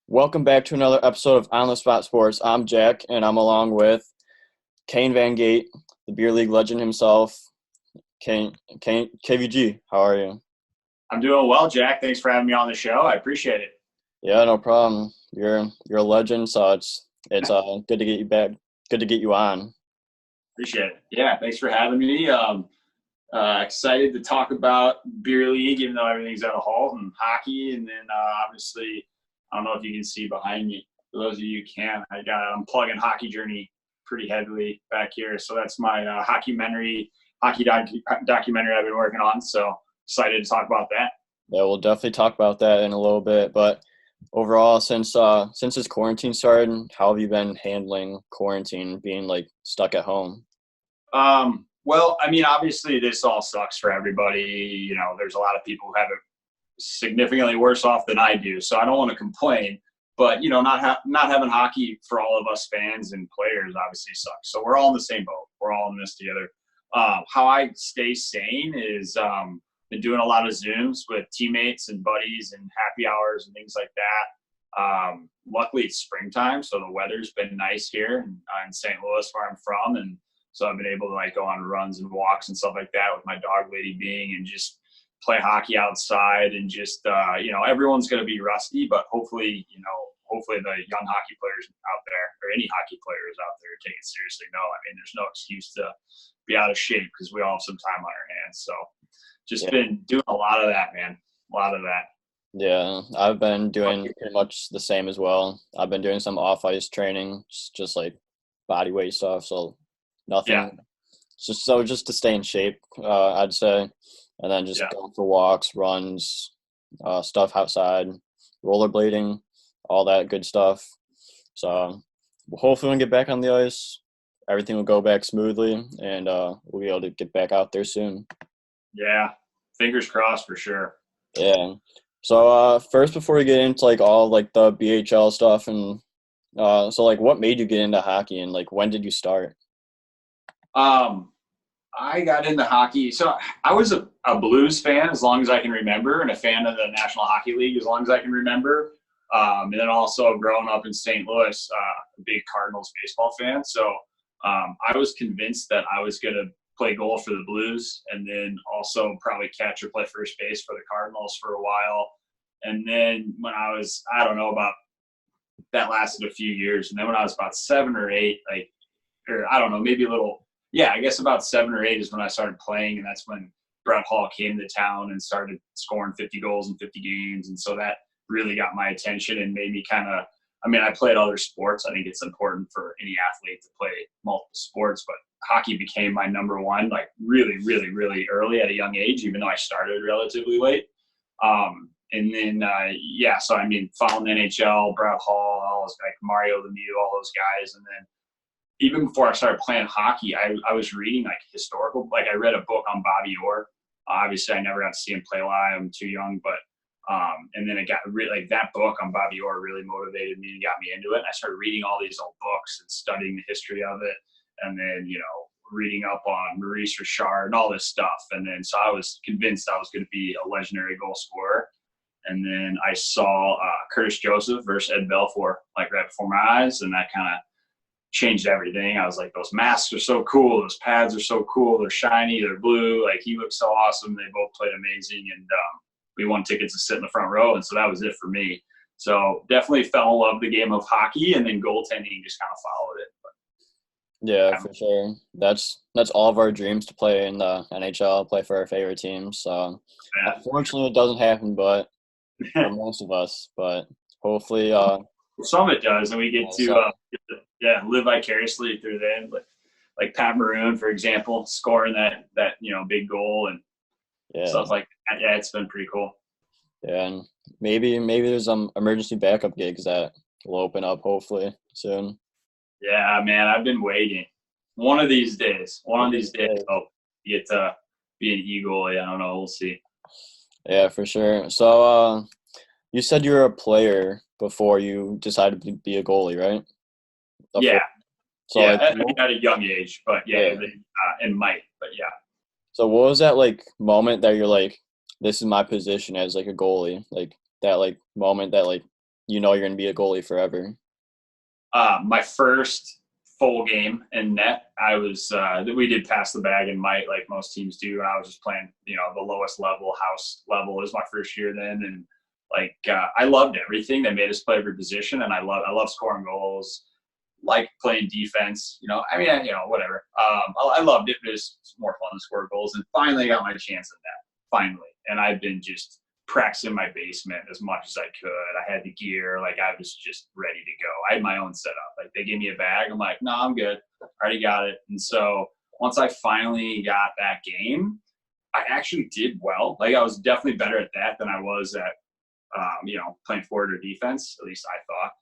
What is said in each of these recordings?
Welcome back to another episode of On the Spot Sports. I'm Jack, and I'm along with Kane Van Gate, the beer league legend himself. Kane, KVG, how are you? I'm doing well, Jack. Thanks for having me on the show. I appreciate it. Yeah, no problem. You're a legend, so it's good to get you back. Good to get you on. Appreciate it. Yeah, thanks for having me. Excited to talk about beer league, even though everything's at a halt, and hockey, and then obviously, I don't know if you can see behind me. For those of you who can, I'm plugging Hockey Journey pretty heavily back here. So that's my documentary I've been working on. So excited to talk about that. Yeah, we'll definitely talk about that in a little bit. But overall, since this quarantine started, how have you been handling quarantine, being like stuck at home? Well, I mean, obviously, this all sucks for everybody. There's a lot of people who have it significantly worse off than I do, so I don't want to complain. But not having hockey for all of us fans and players obviously sucks. So we're all in the same boat. We're all in this together. How I stay sane is been doing a lot of Zooms with teammates and buddies and happy hours and things like that. Luckily, it's springtime, so the weather's been nice here in St. Louis, where I'm from, and so I've been able to go on runs and walks and stuff like that with my dog lady being, and just play hockey outside, and just everyone's going to be rusty, but hopefully the young hockey players out there, or any hockey players out there, take it seriously. No, I mean, there's no excuse to be out of shape because we all have some time on our hands. So just Yeah, been doing a lot of that, man. A lot of that. yeah, I've been doing pretty much the same as well. I've been doing some off ice training, just like body weight stuff. So Yeah. nothing, just to stay in shape, I'd say, and then just Yeah. going for walks, runs, stuff outside, rollerblading, all that good stuff. So hopefully when we get back on the ice, everything will go back smoothly, and we'll be able to get back out there soon. Yeah. Fingers crossed for sure. Yeah. So first, before we get into all the BHL stuff, and what made you get into hockey, and when did you start? Um, I got into hockey. So I was a Blues fan as long as I can remember, and a fan of the National Hockey League as long as I can remember. And then also growing up in St. Louis, a big Cardinals baseball fan. So I was convinced that I was going to play goal for the Blues, and then also probably catch or play first base for the Cardinals for a while. And then when I was, I don't know, about that lasted a few years. And then when I was about 7 or 8, or I don't know, maybe a little, yeah, I guess about 7 or 8 is when I started playing, and that's when Brett Hall came to town and started scoring 50 goals in 50 games, and so that really got my attention and made me kind of. I mean, I played other sports. I think it's important for any athlete to play multiple sports, but hockey became my number one, really, really, really early at a young age, even though I started relatively late. And then, yeah, so I mean, following the NHL, Brett Hall, all those Mario Lemieux, all those guys, and then even before I started playing hockey, I was reading historical. I read a book on Bobby Orr. Obviously, I never got to see him play live. I'm too young, but and then it got really that book on Bobby Orr really motivated me and got me into it. And I started reading all these old books and studying the history of it, and then reading up on Maurice Richard and all this stuff. And then so I was convinced I was going to be a legendary goal scorer. And then I saw Curtis Joseph versus Ed Belfour right before my eyes, and that kind of changed everything. I was like, those masks are so cool. Those pads are so cool. They're shiny. They're blue. He looks so awesome. They both played amazing. And we won tickets to sit in the front row. And so that was it for me. So definitely fell in love with the game of hockey, and then goaltending just kind of followed it. Yeah, for sure. That's all of our dreams, to play in the NHL, play for our favorite team. So unfortunately, it doesn't happen, but for Yeah. most of us. But hopefully, Some it does, and we yeah, get to live vicariously through them. Like Pat Maroon, for example, scoring that big goal and yeah, stuff like that. Yeah, it's been pretty cool. yeah, and maybe there's some emergency backup gigs that will open up hopefully soon. Yeah, man, I've been waiting. One of these days, I'll get to be an Eagle. Yeah, I don't know. We'll see. Yeah, for sure. So, you said you were a player before you decided to be a goalie, right? The Yeah, first, so yeah, at a young age, but yeah, yeah. and might, but yeah. So what was that moment that you're like, this is my position as a goalie, that moment that you know you're going to be a goalie forever? My first full game in net, we did pass the bag and might, like most teams do. And I was just playing, the lowest level, house level. It was my first year then. And I loved everything. They made us play every position. And I love scoring goals, like playing defense, whatever. I loved it. It was more fun to score goals. And finally I got my chance in that, finally. And I've been just practicing my basement as much as I could. I had the gear, I was just ready to go. I had my own setup. They gave me a bag. I'm like, no, I'm good. I already got it. And so once I finally got that game, I actually did well. I was definitely better at that than I was at, playing forward or defense. At least I thought.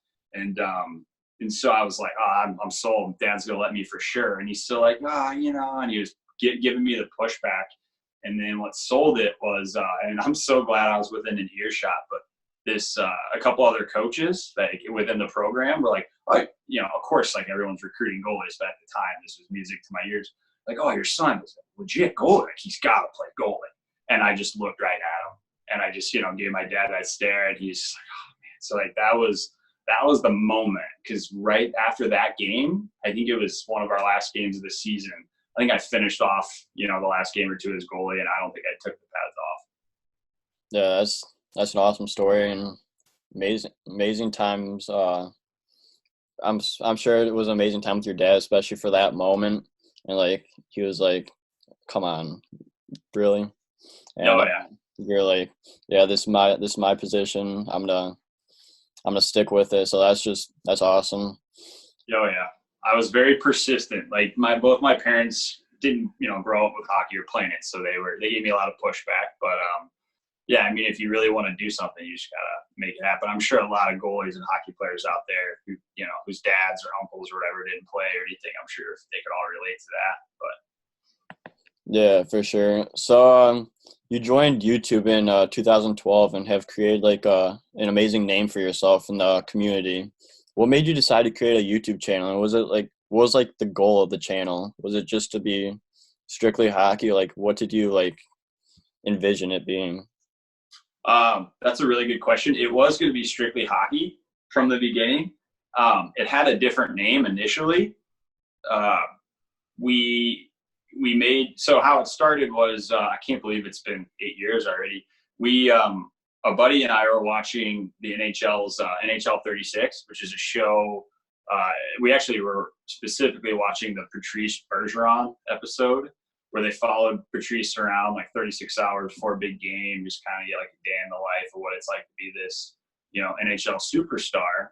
And so I was like, oh, I'm sold. Dad's gonna let me for sure. And he's still like, and he was giving me the pushback. And then what sold it was, and I'm so glad I was within an earshot, but a couple other coaches that within the program were like, oh, of course, everyone's recruiting goalies, but at the time, this was music to my ears. Like, oh, your son is a legit goalie. He's got to play goalie. And I just looked right at him, and I just, gave my dad that stare, and he's just like, oh man. So that was the moment, because right after that game, I think it was one of our last games of the season. I think I finished off, the last game or two as goalie, and I don't think I took the pads off. Yeah, that's an awesome story and amazing times. I'm sure it was an amazing time with your dad, especially for that moment. And he was like, "Come on, really?" And oh yeah, you're like, "Yeah, this is my position. I'm gonna stick with it." So that's awesome. Oh yeah. I was very persistent. Both my parents didn't, grow up with hockey or playing it, so they gave me a lot of pushback. But yeah, if you really want to do something, you just gotta make it happen. I'm sure a lot of goalies and hockey players out there who, whose dads or uncles or whatever didn't play or anything, I'm sure they could all relate to that. But Yeah, for sure. So you joined YouTube in 2012 and have created an amazing name for yourself in the community. What made you decide to create a YouTube channel? And what was the goal of the channel? Was it just to be strictly hockey? What did you envision it being? That's a really good question. It was going to be strictly hockey from the beginning. It had a different name initially. We made, so how it started was, I can't believe it's been 8 years already. A buddy and I were watching the NHL's NHL 36, which is a show. We actually were specifically watching the Patrice Bergeron episode, where they followed Patrice around 36 hours before a big game, just kind of get a day in the life of what it's like to be this, NHL superstar.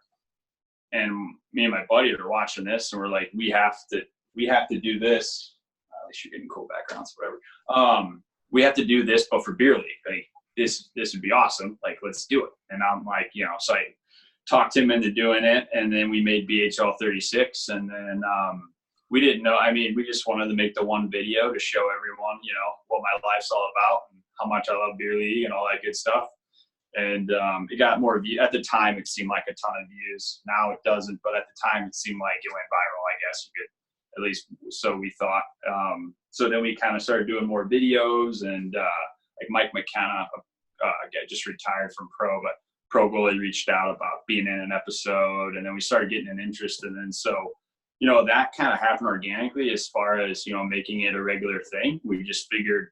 And me and my buddy were watching this, and we're like, we have to do this. At least you're getting cool backgrounds, whatever. We have to do this, but for beer league. This would be awesome. Let's do it. And I'm so I talked him into doing it, and then we made BHL 36, and then we didn't know. We just wanted to make the one video to show everyone, what my life's all about and how much I love beer league and all that good stuff. And it got more views. At the time, it seemed like a ton of views. Now it doesn't, but at the time, it seemed like it went viral, I guess you could, at least so we thought. So then we kind of started doing more videos, and Mike McKenna just retired from pro, but Pro Goalie reached out about being in an episode, and then we started getting an interest. And then so, that kind of happened organically as far as, making it a regular thing. We just figured,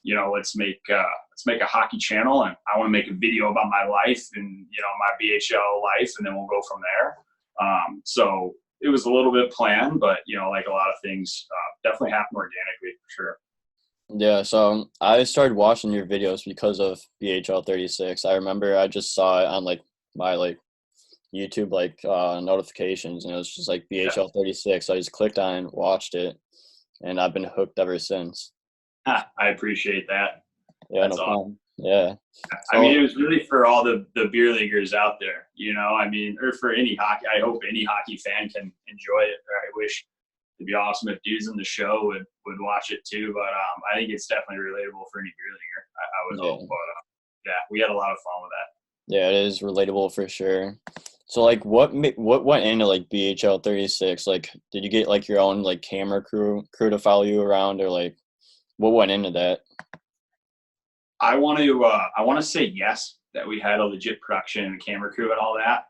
let's make a hockey channel, and I want to make a video about my life and, my BHL life, and then we'll go from there. So it was a little bit planned, but, like a lot of things, definitely happened organically for sure. Yeah, so I started watching your videos because of BHL 36. I remember I just saw it on my YouTube notifications, and it was just BHL 36. So I just clicked on it, watched it, and I've been hooked ever since. I appreciate that. Yeah, that's no awesome. problem. Yeah. So, it was really for all the beer leaguers out there, or for any hockey. I hope any hockey fan can enjoy it. Or I wish it'd be awesome if dudes in the show would watch it too. But I think it's definitely relatable for any beer leaguer. I would hope. But yeah, we had a lot of fun with that. Yeah, it is relatable for sure. So what went into BHL 36? Did you get your own camera crew to follow you around, or what went into that? I want to say yes, that we had a legit production and camera crew and all that.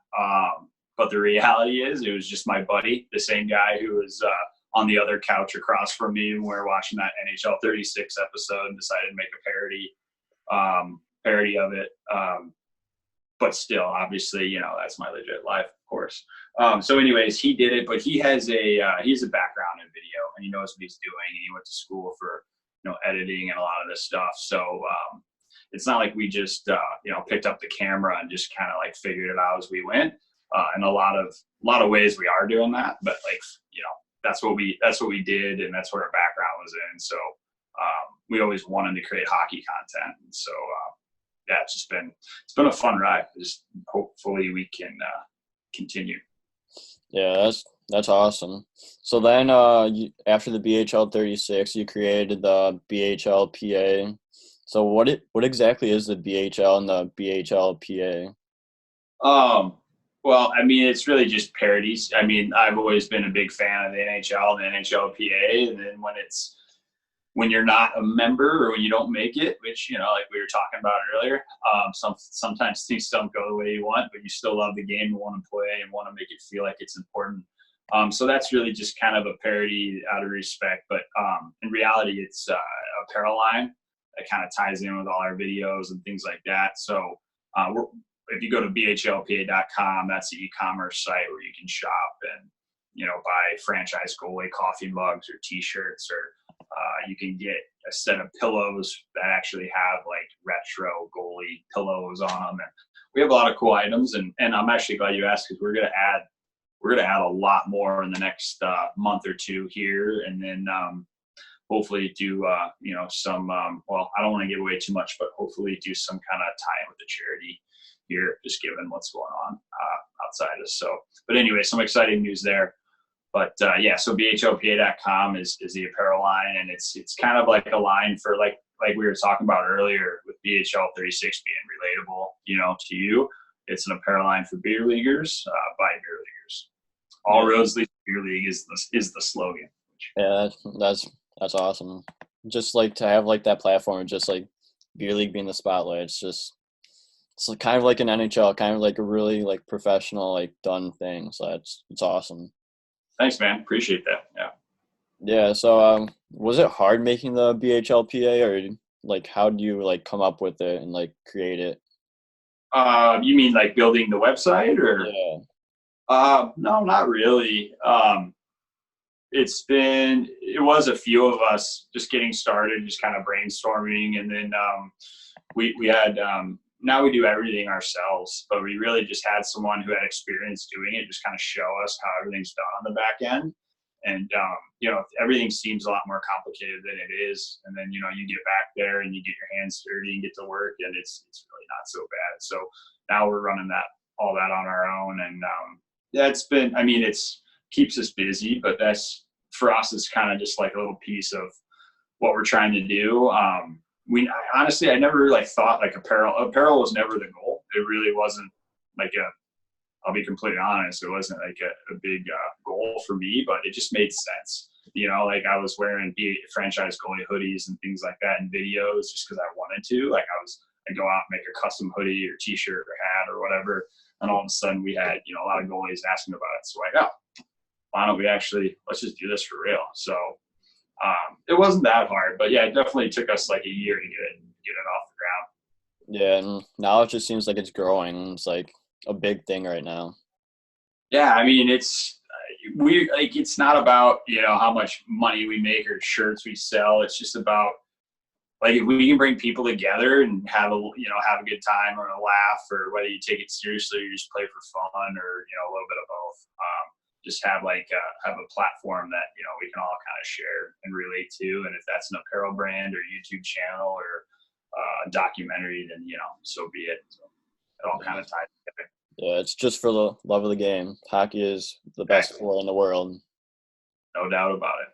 But the reality is, it was just my buddy, the same guy who was on the other couch across from me when we were watching that NHL 36 episode, and decided to make a parody of it. But still, obviously, that's my legit life, of course. So anyways, he did it, but he has he's a background in video, and he knows what he's doing, and he went to school for, editing and a lot of this stuff. So it's not like we just, picked up the camera and just kind of like figured it out as we went. In a lot of ways we are doing that, but like, that's what we did, and that's what our background was in. So we always wanted to create hockey content. And so yeah, it's been a fun ride. Just hopefully we can continue. Yeah, that's awesome. So then after the BHL 36, you created the BHLPA. So what exactly is the BHL and the BHLPA? Well, I mean, it's really just parodies. I mean, I've always been a big fan of the NHL and the NHLPA, and then when you're not a member or when you don't make it, which, like we were talking about earlier, sometimes things don't go the way you want, but you still love the game and want to play and want to make it feel like it's important. So that's really just kind of a parody out of respect. But in reality, it's a apparel line that kind of ties in with all our videos and things like that. So if you go to BHLPA.com, that's the e-commerce site where you can shop and, buy franchise goalie coffee mugs or T-shirts, or you can get a set of pillows that actually have like retro goalie pillows on them. And we have a lot of cool items, and I'm actually glad you asked, because we're gonna add a lot more in the next month or two here, and then hopefully do some well, I don't want to give away too much, but hopefully do some kind of tie-in with the charity here, just given what's going on outside us. So, but anyway, some exciting news there. But yeah, so BHLPA.com is the apparel line, and it's kind of like a line for like we were talking about earlier with BHL 36 being relatable, to you. It's an apparel line for beer leaguers by beer leaguers. All roads lead to beer league is the slogan. Yeah, that's awesome. Just like to have like that platform, just like beer league being the spotlight. It's kind of like an NHL, kind of like a really like professional, like done thing. So it's awesome. Thanks, man. Appreciate that. Yeah. Yeah. So was it hard making the BHLPA, or like how do you like come up with it and like create it? You mean like building the website, or? Yeah. No, not really. It was a few of us just getting started, just kind of brainstorming, and then we had now we do everything ourselves, but we really just had someone who had experience doing it just kind of show us how everything's done on the back end. And everything seems a lot more complicated than it is, and then you get back there and you get your hands dirty and get to work, and it's really not so bad. So now we're running all that on our own, and it's keeps us busy, but that's, for us, it's kind of just like a little piece of what we're trying to do. Honestly, I never really thought like apparel was never the goal. It really wasn't like I'll be completely honest, it wasn't like a big goal for me, but it just made sense. Like I was wearing franchise goalie hoodies and things like that in videos just because I wanted to. Like I'd go out and make a custom hoodie or t-shirt or hat or whatever. And all of a sudden we had, a lot of goalies asking about it. So why don't we let's just do this for real. So it wasn't that hard, but yeah, it definitely took us like a year to get it off the ground. Yeah, and now it just seems like it's growing. It's like a big thing right now. Yeah, I mean, it's not about how much money we make or shirts we sell. It's just about like if we can bring people together and have a good time or a laugh, or whether you take it seriously or you just play for fun, or a little bit of both. Just have a platform that we can all kind of share and relate to, and if that's an apparel brand or YouTube channel or a documentary, then so be it. So it all kind of ties together. Yeah, it's just for the love of the game. Hockey is the best sport in the world. No doubt about it.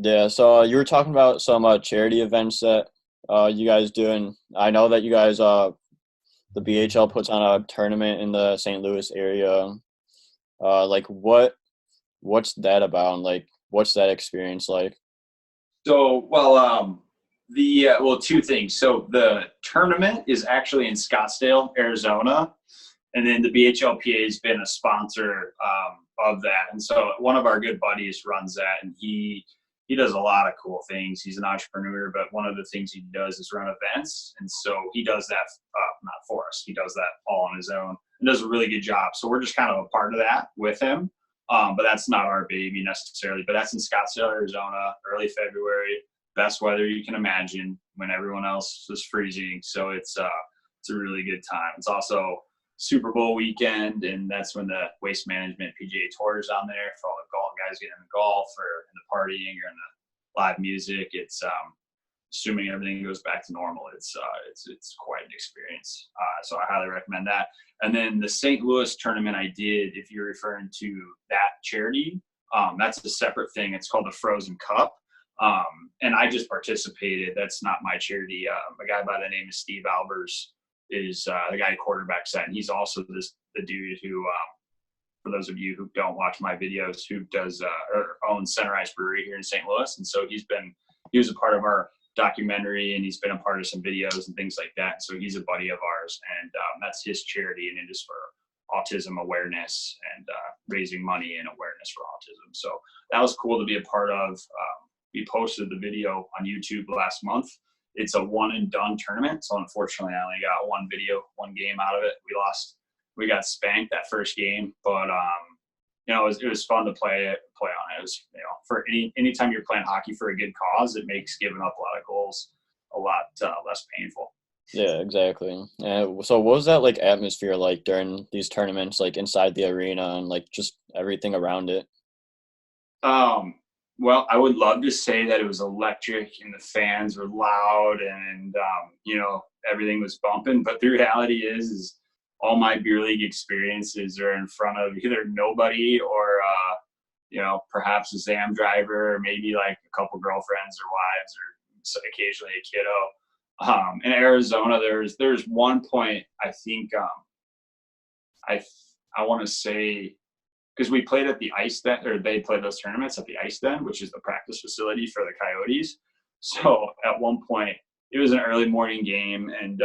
Yeah, so you were talking about some charity events that you guys do, and I know that you guys, the BHL puts on a tournament in the St. Louis area. Like what's that about? And like, what's that experience like? So, well, Well, two things. So the tournament is actually in Scottsdale, Arizona, and then the BHLPA has been a sponsor of that. And so one of our good buddies runs that, and he does a lot of cool things. He's an entrepreneur, but one of the things he does is run events, and so he does that not for us. He does that all on his own and does a really good job. So we're just kind of a part of that with him. But that's not our baby necessarily. But that's in Scottsdale, Arizona, early February. Best weather you can imagine when everyone else is freezing. So it's a really good time. It's also Super Bowl weekend, and that's when the Waste Management PGA Tour is on there for all the golf guys getting in the golf or in the partying or in the live music. It's assuming everything goes back to normal. It's quite an experience. So I highly recommend that. And then the St. Louis tournament I did, if you're referring to that charity, that's a separate thing. It's called the Frozen Cup. And I just participated. That's not my charity. A guy by the name of Steve Albers is the guy who quarterbacks that. And he's also the dude who, for those of you who don't watch my videos, who does or owns Center Ice Brewery here in St. Louis. And so he was a part of our documentary, and he's been a part of some videos and things like that. So he's a buddy of ours, and that's his charity, and it is for autism awareness and raising money and awareness for autism. So that was cool to be a part of. We posted the video on YouTube last month. It's a one and done tournament. So unfortunately I only got one game out of it. We got spanked that first game, but it was fun to play on it. It was, for anytime you're playing hockey for a good cause, it makes giving up a lot of goals a lot less painful. Yeah, exactly. So what was that like atmosphere like during these tournaments, like inside the arena and like just everything around it? Well, I would love to say that it was electric and the fans were loud and everything was bumping, but the reality is all my beer league experiences are in front of either nobody or perhaps a Zam driver, or maybe like a couple girlfriends or wives, or occasionally a kiddo. In Arizona, there's one point I think I want to say, because we played at the ice den, or they played those tournaments at the ice den, which is the practice facility for the Coyotes. So at one point, it was an early morning game, and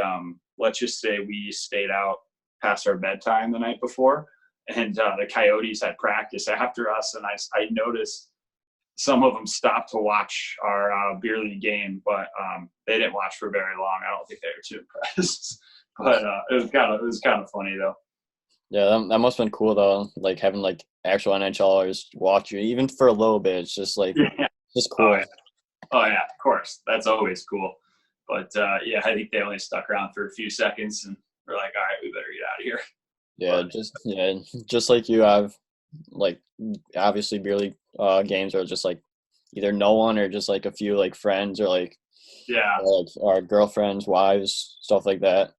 let's just say we stayed out past our bedtime the night before, and the Coyotes had practice after us, and I noticed some of them stopped to watch our beer league game, but they didn't watch for very long. I don't think they were too impressed, but it was kind of funny though. Yeah, that must have been cool though, like having like actual NHLers watch you, even for a little bit. It's just like, just cool. Oh yeah, of course. That's always cool. But I think they only stuck around for a few seconds, and we're like, all right, we better get out of here. Just like you have, like obviously beer league games are just like either no one or just like a few like friends or like our girlfriends, wives, stuff like that.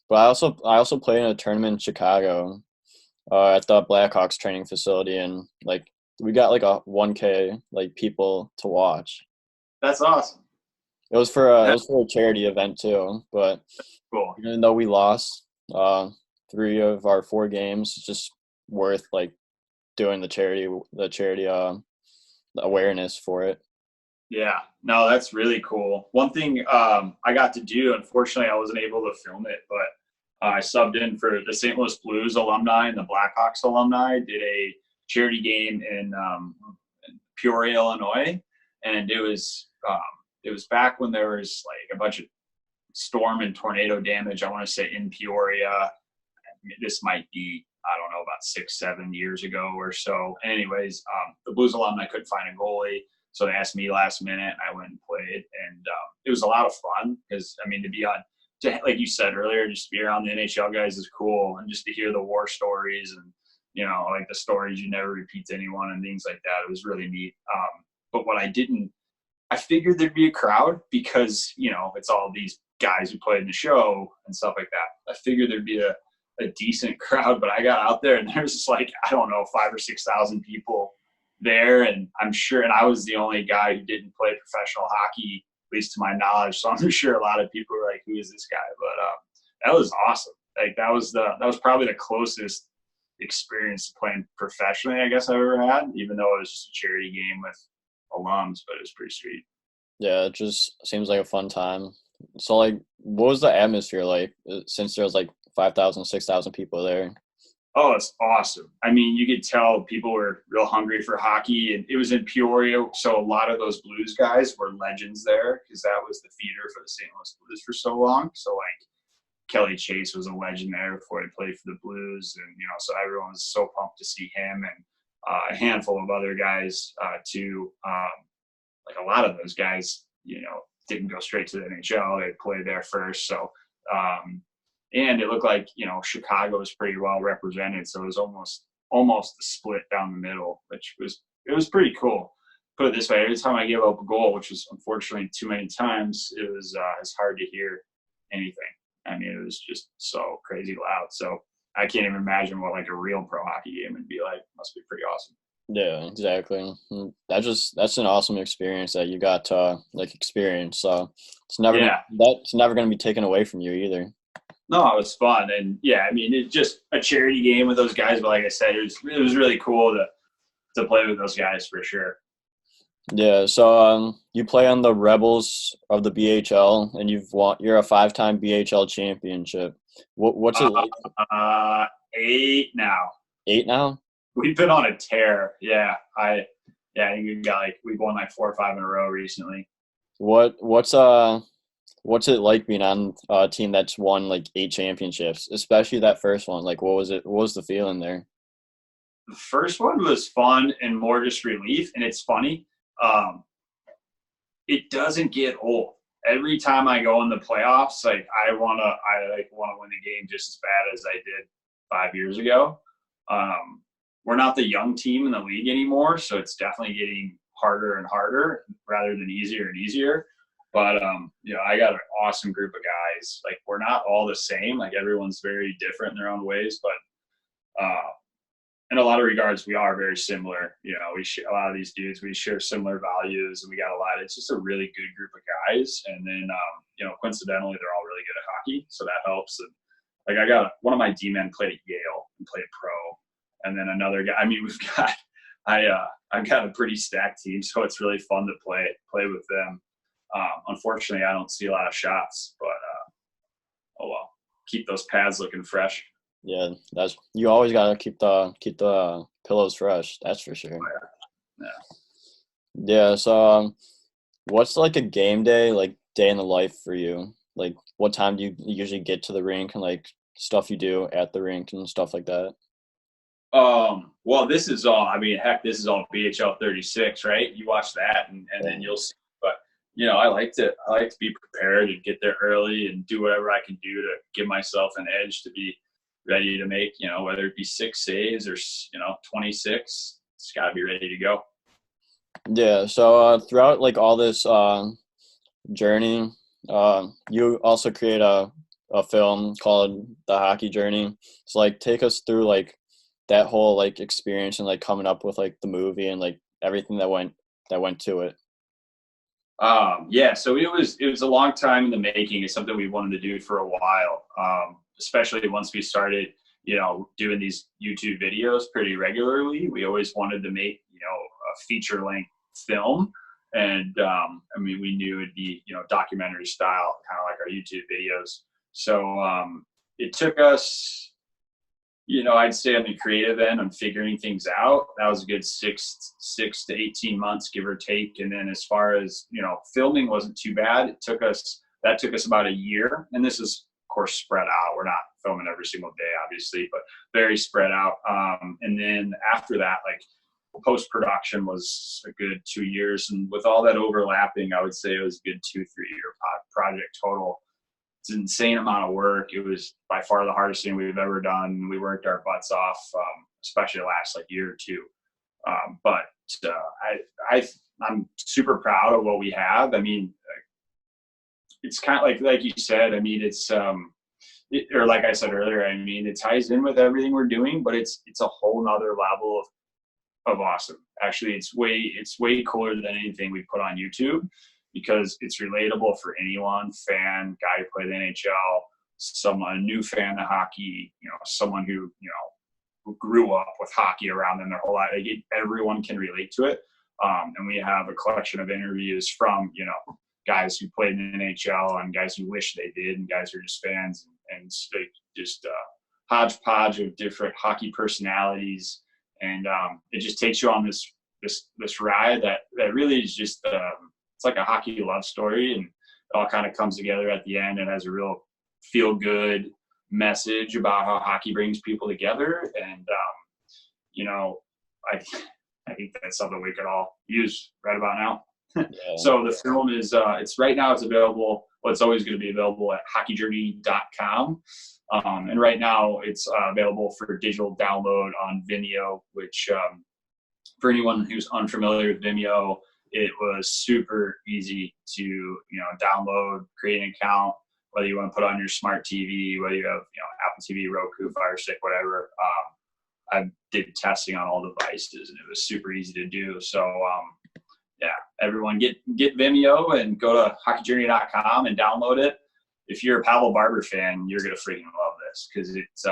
But I also played in a tournament in Chicago at the Blackhawks training facility, and like we got like a 1K like people to watch. That's awesome. It was for a charity event too, but cool. Even though we lost 3 of our 4 games, it's just worth like doing the charity awareness for it. Yeah, no, that's really cool. One thing I got to do, unfortunately, I wasn't able to film it, but I subbed in for the St. Louis Blues alumni and the Blackhawks alumni. Did a charity game in Peoria, Illinois, and it was back when there was like a bunch of storm and tornado damage. I want to say in Peoria. This might be, I don't know, about 6-7 years ago or so. Anyways, the Blues alumni couldn't find a goalie, so they asked me last minute, and I went and played, and it was a lot of fun because, I mean, like you said earlier, just to be around the NHL guys is cool, and just to hear the war stories and, like the stories you never repeat to anyone and things like that. It was really neat. But what I figured there'd be a crowd because, it's all these guys who played in the show and stuff like that. I figured there'd be a decent crowd, but I got out there and there's just like, I don't know, 5,000 or 6,000 people there. And I'm sure, and I was the only guy who didn't play professional hockey, at least to my knowledge. So I'm sure a lot of people were like, who is this guy? But that was awesome. Like that was probably the closest experience to playing professionally, I guess I've ever had, even though it was just a charity game with alums, but it was pretty sweet. Yeah, it just seems like a fun time. So, like, what was the atmosphere like since there was like 5,000, 6,000 people there? Oh, it's awesome. I mean, you could tell people were real hungry for hockey, and it was in Peoria, so a lot of those Blues guys were legends there because that was the feeder for the St. Louis Blues for so long. So, like, Kelly Chase was a legend there before he played for the Blues, and so everyone was so pumped to see him and a handful of other guys too. Like a lot of those guys, didn't go straight to the NHL; they played there first. So, and it looked like Chicago was pretty well represented, so it was almost a split down the middle, which was pretty cool. Put it this way: every time I gave up a goal, which was unfortunately too many times, it's hard to hear anything. I mean, it was just so crazy loud. So I can't even imagine what like a real pro hockey game would be like. Must be pretty awesome. Yeah, exactly. That's an awesome experience that you got to like experience. So Yeah. that's never gonna be taken away from you either. No, it was fun, and yeah, I mean, it's just a charity game with those guys. But like I said, it was really cool to play with those guys for sure. Yeah, so you play on the Rebels of the BHL, and you're a 5-time BHL championship. What's it like? 8 now. 8 now? We've been on a tear. I think we've won like 4 or 5 in a row recently. What's it like being on a team that's won like 8 championships, especially that first one? Like, what was it? What was the feeling there? The first one was fun and more just relief, and it's funny. Um, it doesn't get old. Every time I go in the playoffs, like I wanna win the game just as bad as I did 5 years ago. Um, we're not the young team in the league anymore, so it's definitely getting harder and harder rather than easier and easier. But I got an awesome group of guys. Like we're not all the same. Like everyone's very different in their own ways, but in a lot of regards, we are very similar. A lot of these dudes, we share similar values, and we got a lot. It's just a really good group of guys. And then, coincidentally, they're all really good at hockey, so that helps. And like, I got one of my D men played at Yale and played pro, and then another guy. I mean, I've got a pretty stacked team, so it's really fun to play with them. Unfortunately, I don't see a lot of shots, but oh well, keep those pads looking fresh. Yeah, that's you always gotta keep the pillows fresh. That's for sure. Yeah. Yeah. So, what's like a game day, like day in the life for you? Like, what time do you usually get to the rink and like stuff you do at the rink and stuff like that? Well, this is all. I mean, heck, this is all BHL 36, right? You watch that, and then you'll see. But I like to be prepared and get there early and do whatever I can do to give myself an edge to be ready to make, whether it be 6 saves or 26. It's got to be ready to go. Yeah. So, throughout like all this journey, you also create a film called The Hockey Journey. So, like, take us through like that whole like experience and like coming up with like the movie and like everything that went to it. Yeah, so it was a long time in the making. It's something we wanted to do for a while, especially once we started, doing these YouTube videos pretty regularly. We always wanted to make, a feature length film, and I mean, we knew it'd be, documentary style, kind of like our YouTube videos. So it took us, I'd say on the creative end, on figuring things out, that was a good six to 18 months, give or take. And then as far as, filming wasn't too bad. That took us about a year. And this is, of course, spread out. We're not filming every single day, obviously, but very spread out. And then after that, like post-production was a good 2 years. And with all that overlapping, I would say it was a good 2-3 year project total. It's an insane amount of work. It was by far the hardest thing we've ever done. We worked our butts off, especially the last like year or two. But I'm super proud of what we have. I mean, it's kind of like you said. I mean, or like I said earlier. I mean, it ties in with everything we're doing, but it's a whole nother level of awesome. Actually, it's way cooler than anything we put on YouTube, because it's relatable for anyone, fan, guy who played the NHL, a new fan of hockey, someone who grew up with hockey around them their whole life. Everyone can relate to it. And we have a collection of interviews from, guys who played in the NHL and guys who wish they did and guys who are just fans and just hodgepodge of different hockey personalities. And it just takes you on this ride that really is just it's like a hockey love story, and it all kind of comes together at the end and has a real feel good message about how hockey brings people together. And I think that's something we could all use right about now. Yeah. So the film is it's right now it's available. Well, it's always going to be available at hockeyjourney.com. And right now it's available for digital download on Vimeo, which for anyone who's unfamiliar with Vimeo, it was super easy to download, create an account, whether you want to put on your smart TV, whether you have Apple TV, Roku, Fire Stick, whatever. I did testing on all devices, and it was super easy to do. So yeah, everyone get Vimeo and go to hockeyjourney.com and download it. If you're a Pavel Barber fan, you're gonna freaking love this, because it's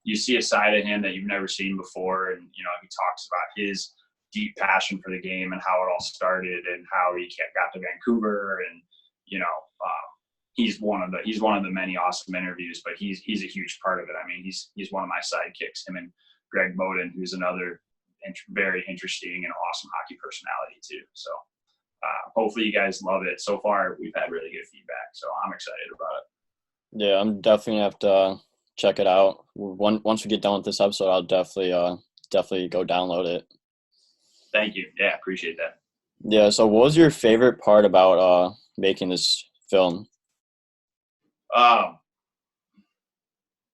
you see a side of him that you've never seen before, and he talks about his deep passion for the game and how it all started and how he got to Vancouver, and he's one of the many awesome interviews, but he's a huge part of it. I mean, he's one of my sidekicks, him and Greg Bowden, who's another very interesting and awesome hockey personality too. So hopefully you guys love it. So far, we've had really good feedback, so I'm excited about it. Yeah, I'm definitely gonna have to check it out. Once we get done with this episode, I'll definitely go download it. Thank you. Yeah, appreciate that. Yeah. So, what was your favorite part about making this film?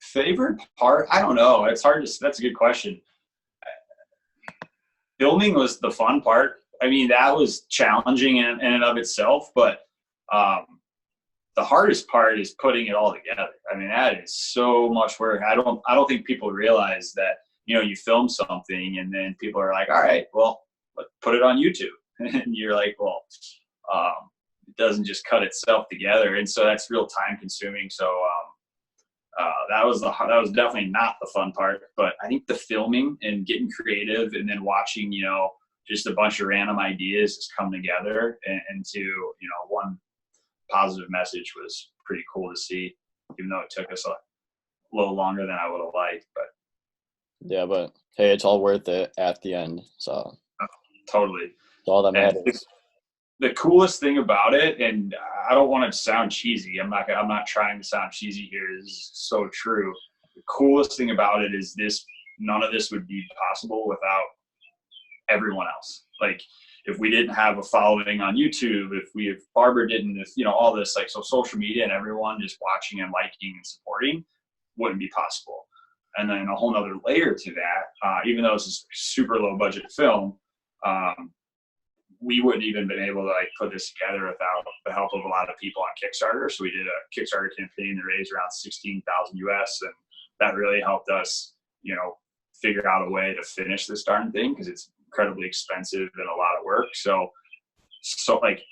Favorite part? I don't know. It's hard to. That's a good question. Filming was the fun part. I mean, that was challenging in and of itself, but the hardest part is putting it all together. I mean, that is so much work. I don't think people realize that, you film something and then people are like, all right, well, put it on YouTube. And you're like, well, it doesn't just cut itself together. And so that's real time consuming. So that was definitely not the fun part, but I think the filming and getting creative and then watching, just a bunch of random ideas just come together into, one positive message was pretty cool to see, even though it took us a little longer than I would have liked. But yeah, but hey, it's all worth it at the end. So totally, it's all that matters. The coolest thing about it, and I don't want to sound cheesy. I'm not trying to sound cheesy here. This is so true. The coolest thing about it is none of this would be possible without everyone else. Like, if we didn't have a following on YouTube, if Barber didn't, all this, like, so social media and everyone just watching and liking and supporting wouldn't be possible. And then a whole nother layer to that, even though this is a super low budget film, we wouldn't even been able to put this together without the help of a lot of people on Kickstarter. So we did a Kickstarter campaign that raised around $16,000 US, and that really helped us, figure out a way to finish this darn thing, because it's incredibly expensive and a lot of work. So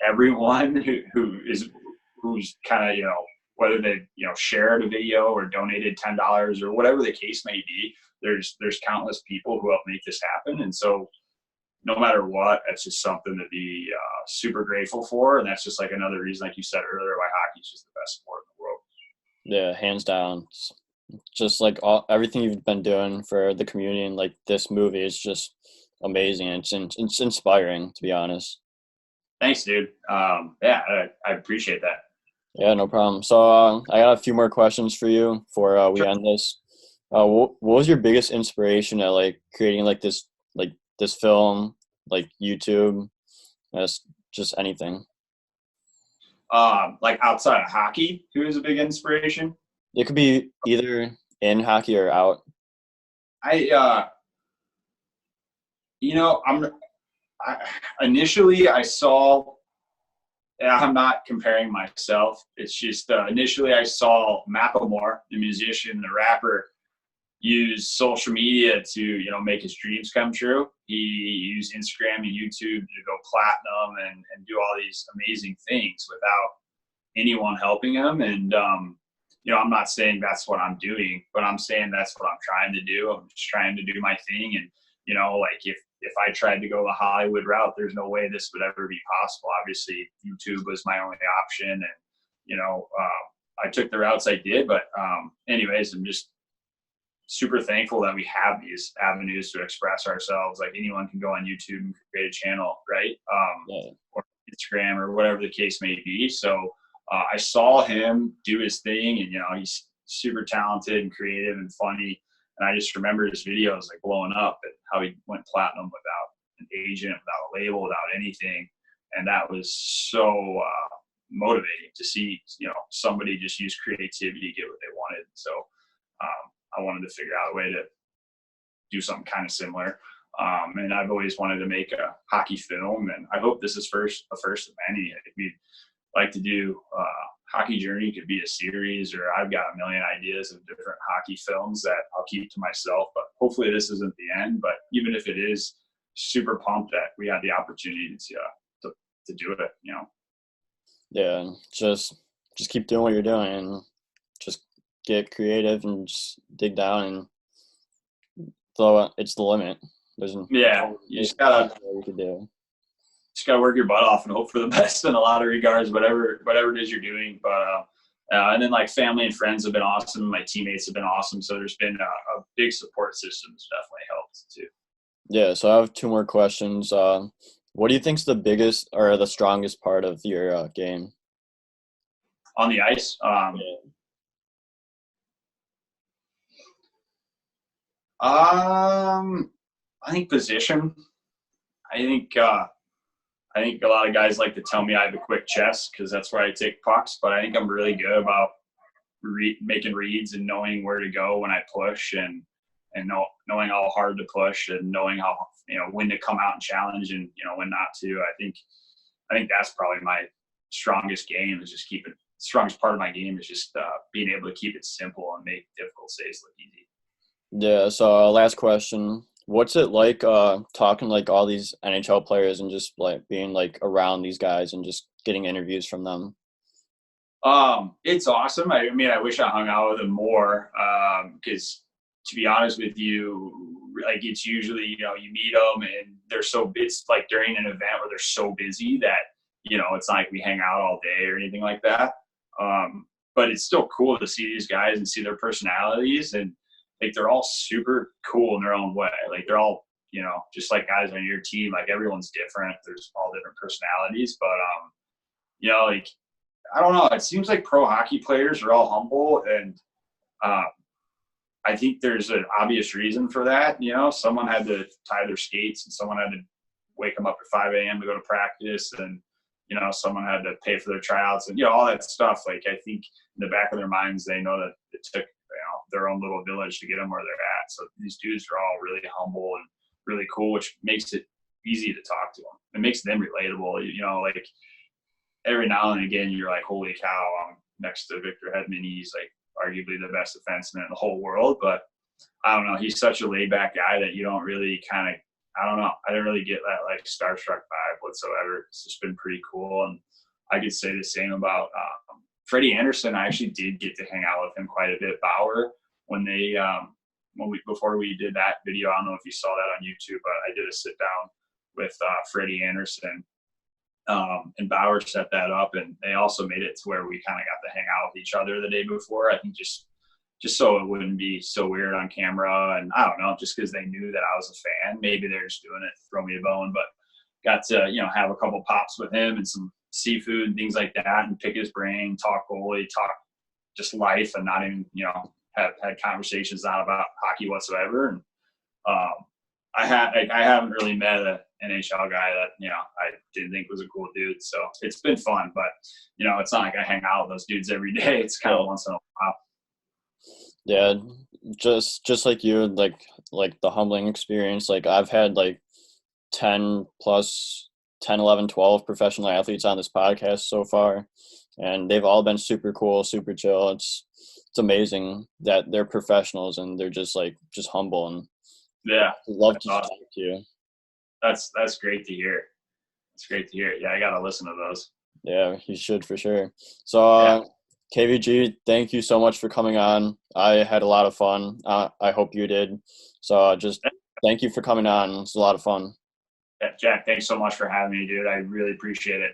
everyone who's kind of, whether they, shared a video or donated $10 or whatever the case may be, there's countless people who help make this happen. And so no matter what, that's just something to be super grateful for. And that's just another reason, like you said earlier, why hockey is just the best sport in the world. Yeah, hands down. Just everything you've been doing for the community, and this movie is just amazing. It's inspiring, to be honest. Thanks, dude. Yeah, I appreciate that. Yeah, no problem. So I got a few more questions for you before we end this. What was your biggest inspiration at creating this film, YouTube, just anything? Outside of hockey, who is a big inspiration? It could be either in hockey or out. Initially I saw, and I'm not comparing myself, it's just initially I saw Macklemore, the musician, the rapper, use social media to, make his dreams come true. He used Instagram and YouTube to go platinum and do all these amazing things without anyone helping him. And, I'm not saying that's what I'm doing, but I'm saying that's what I'm trying to do. I'm just trying to do my thing. And, like if I tried to go the Hollywood route, there's no way this would ever be possible. Obviously, YouTube was my only option, and I took the routes I did. But anyways, I'm just super thankful that we have these avenues to express ourselves. Like anyone can go on YouTube and create a channel, right? Or Instagram or whatever the case may be. So I saw him do his thing, and he's super talented and creative and funny. And I just remember his videos like blowing up and how he went platinum without an agent, without a label, without anything. And that was so motivating to see, somebody just use creativity to get what they wanted. So I wanted to figure out a way to do something kind of similar. And I've always wanted to make a hockey film, and I hope this is a first of many. We'd like to do Hockey Journey could be a series, or I've got a million ideas of different hockey films that I'll keep to myself, but hopefully this isn't the end. But even if it is, super pumped that we had the opportunity to do it, Yeah, just keep doing what you're doing and just get creative and just dig down and it's the limit. You just gotta work your butt off and hope for the best in a lot of regards, whatever it is you're doing. But and then like family and friends have been awesome. My teammates have been awesome. So there's been a big support system that's definitely helped too. Yeah. So I have two more questions. What do you think's the biggest or the strongest part of your game? On the ice? I think position. I think a lot of guys like to tell me I have a quick chest because that's where I take pucks, but I think I'm really good about making reads and knowing where to go when I push and knowing how hard to push and knowing how, when to come out and challenge and, when not to. I think that's probably my strongest game is just strongest part of my game is just being able to keep it simple and make difficult saves look easy. Yeah. So last question. What's it like talking like all these NHL players and just like being like around these guys and just getting interviews from them? It's awesome. I mean, I wish I hung out with them more because to be honest with you, like it's usually, you meet them and it's like during an event where they're so busy that, it's not like we hang out all day or anything like that. But it's still cool to see these guys and see their personalities, and like they're all super cool in their own way. Like they're all, just like guys on your team, like everyone's different. There's all different personalities, but like I don't know. It seems like pro hockey players are all humble, and I think there's an obvious reason for that. Someone had to tie their skates, and someone had to wake them up at 5 a.m. to go to practice, and someone had to pay for their tryouts, and all that stuff. Like I think in the back of their minds, they know that it took their own little village to get them where they're at. So these dudes are all really humble and really cool, which makes it easy to talk to them. It makes them relatable. Like every now and again, you're like, holy cow, I'm next to Victor Hedman. He's like arguably the best defenseman in the whole world. But I don't know. He's such a laid back guy that you don't really I don't know. I didn't really get that like starstruck vibe whatsoever. It's just been pretty cool. And I could say the same about Freddie Anderson. I actually did get to hang out with him quite a bit. Bauer, before we did that video, I don't know if you saw that on YouTube, but I did a sit down with Freddie Anderson, and Bauer set that up, and they also made it to where we kind of got to hang out with each other the day before. I think just so it wouldn't be so weird on camera, and I don't know, just because they knew that I was a fan. Maybe they're just doing it to throw me a bone, but got to have a couple pops with him and some seafood and things like that, and pick his brain, talk goalie, talk just life, and not even have had conversations not about hockey whatsoever. And I haven't really met an NHL guy that I didn't think was a cool dude. So it's been fun, but it's not like I hang out with those dudes every day. It's kind of once in a while. Yeah, just like you, like the humbling experience. Like I've had like 10 plus 10, 11, 12 professional athletes on this podcast so far, and they've all been super cool, super chill. It's amazing that they're professionals and they're just humble, and love to awesome. Talk to you. That's great to hear. It's great to hear. Yeah, I gotta listen to those. Yeah, you should for sure. So KVG, thank you so much for coming on. I had a lot of fun. I hope you did. So just Thank you for coming on. It's a lot of fun. Yeah, Jack, thanks so much for having me, dude. I really appreciate it.